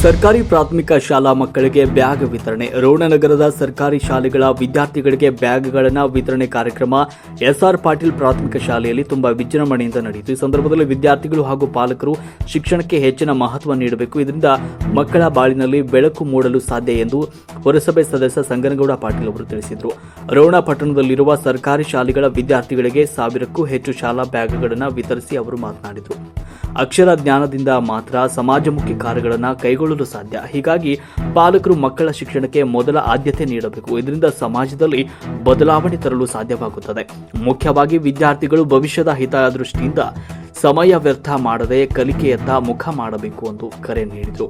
ಸರ್ಕಾರಿ ಪ್ರಾಥಮಿಕ ಶಾಲಾ ಮಕ್ಕಳಿಗೆ ಬ್ಯಾಗ್ ವಿತರಣೆ. ರೋಣನಗರದ ಸರ್ಕಾರಿ ಶಾಲೆಗಳ ವಿದ್ಯಾರ್ಥಿಗಳಿಗೆ ಬ್ಯಾಗ್ಗಳನ್ನು ವಿತರಣೆ ಕಾರ್ಯಕ್ರಮ ಎಸ್ಆರ್ ಪಾಟೀಲ್ ಪ್ರಾಥಮಿಕ ಶಾಲೆಯಲ್ಲಿ ತುಂಬಾ ವಿಜೃಂಭಣೆಯಿಂದ ನಡೆಯಿತು. ಈ ಸಂದರ್ಭದಲ್ಲಿ ವಿದ್ಯಾರ್ಥಿಗಳು ಹಾಗೂ ಪಾಲಕರು ಶಿಕ್ಷಣಕ್ಕೆ ಹೆಚ್ಚಿನ ಮಹತ್ವ ನೀಡಬೇಕು, ಇದರಿಂದ ಮಕ್ಕಳ ಬಾಳಿನಲ್ಲಿ ಬೆಳಕು ಮೂಡಲು ಸಾಧ್ಯ ಎಂದು ಪುರಸಭೆ ಸದಸ್ಯ ಸಂಗನಗೌಡ ಪಾಟೀಲ್ ಅವರು ತಿಳಿಸಿದರು. ರೋಣ ಪಟ್ಟಣದಲ್ಲಿರುವ ಸರ್ಕಾರಿ ಶಾಲೆಗಳ ವಿದ್ಯಾರ್ಥಿಗಳಿಗೆ 1000ಕ್ಕೂ ಹೆಚ್ಚು ಶಾಲಾ ಬ್ಯಾಗ್ಗಳನ್ನು ವಿತರಿಸಿ ಅವರು ಮಾತನಾಡಿದರು. ಅಕ್ಷರ ಜ್ಞಾನದಿಂದ ಮಾತ್ರ ಸಮಾಜಮುಖಿ ಕಾರ್ಯಗಳನ್ನು ಕೈಗೊಳ್ಳಲು ಸಾಧ್ಯ. ಹೀಗಾಗಿ ಪಾಲಕರು ಮಕ್ಕಳ ಶಿಕ್ಷಣಕ್ಕೆ ಮೊದಲ ಆದ್ಯತೆ ನೀಡಬೇಕು, ಇದರಿಂದ ಸಮಾಜದಲ್ಲಿ ಬದಲಾವಣೆ ತರಲು ಸಾಧ್ಯವಾಗುತ್ತದೆ. ಮುಖ್ಯವಾಗಿ ವಿದ್ಯಾರ್ಥಿಗಳು ಭವಿಷ್ಯದ ಹಿತದೃಷ್ಟಿಯಿಂದ ಸಮಯ ವ್ಯರ್ಥ ಮಾಡದೆ ಕಲಿಕೆಯತ್ತ ಮುಖ ಮಾಡಬೇಕು ಎಂದು ಕರೆ ನೀಡಿದರು.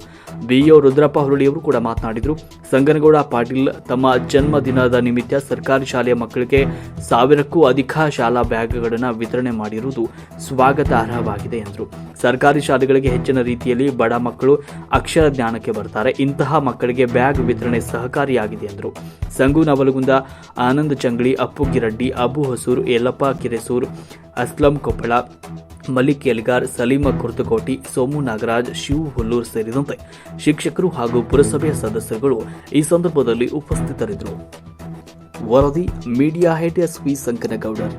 ಬಿಇಒ ರುದ್ರಪ್ಪ ಹುರುಳಿಯವರು ಕೂಡ ಮಾತನಾಡಿದರು. ಸಂಗನಗೌಡ ಪಾಟೀಲ್ ತಮ್ಮ ಜನ್ಮದಿನದ ನಿಮಿತ್ತ ಸರ್ಕಾರಿ ಶಾಲೆಯ ಮಕ್ಕಳಿಗೆ 1000ಕ್ಕೂ ಅಧಿಕ ಶಾಲಾ ಬ್ಯಾಗ್ಗಳನ್ನು ವಿತರಣೆ ಮಾಡಿರುವುದು ಸ್ವಾಗತಾರ್ಹವಾಗಿದೆ ಎಂದರು. ಸರ್ಕಾರಿ ಶಾಲೆಗಳಿಗೆ ಹೆಚ್ಚಿನ ರೀತಿಯಲ್ಲಿ ಬಡ ಮಕ್ಕಳು ಅಕ್ಷರ ಜ್ಞಾನಕ್ಕೆ ಬರ್ತಾರೆ. ಇಂತಹ ಮಕ್ಕಳಿಗೆ ಬ್ಯಾಗ್ ವಿತರಣೆ ಸಹಕಾರಿಯಾಗಿದೆ ಎಂದರು. ಸಂಗು ನವಲಗುಂದ, ಆನಂದ್ ಚಂಗ್ಳಿ, ಅಪ್ಪು ಗಿರಡ್ಡಿ, ಅಬು ಹೊಸೂರು, ಯಲ್ಲಪ್ಪ ಕಿರೆಸೂರು, ಅಸ್ಲಂ ಕೊಪ್ಪಳ, ಮಲಿಕ್ ಎಲ್ಗಾರ್, ಸಲೀಮ ಕುರ್ತಕೋಟಿ, ಸೋಮು ನಾಗರಾಜ್, ಶಿವು ಹುಲ್ಲೂರ್ ಸೇರಿದಂತೆ ಶಿಕ್ಷಕರು ಹಾಗೂ ಪುರಸಭೆಯ ಸದಸ್ಯರುಗಳು ಈ ಸಂದರ್ಭದಲ್ಲಿ ಉಪಸ್ಥಿತರಿದ್ದರು. ವರದಿ ಮೀಡಿಯಾ ಹೆಡ್ ಎಸ್ಪಿ ಸಂಕನಗೌಡರ್.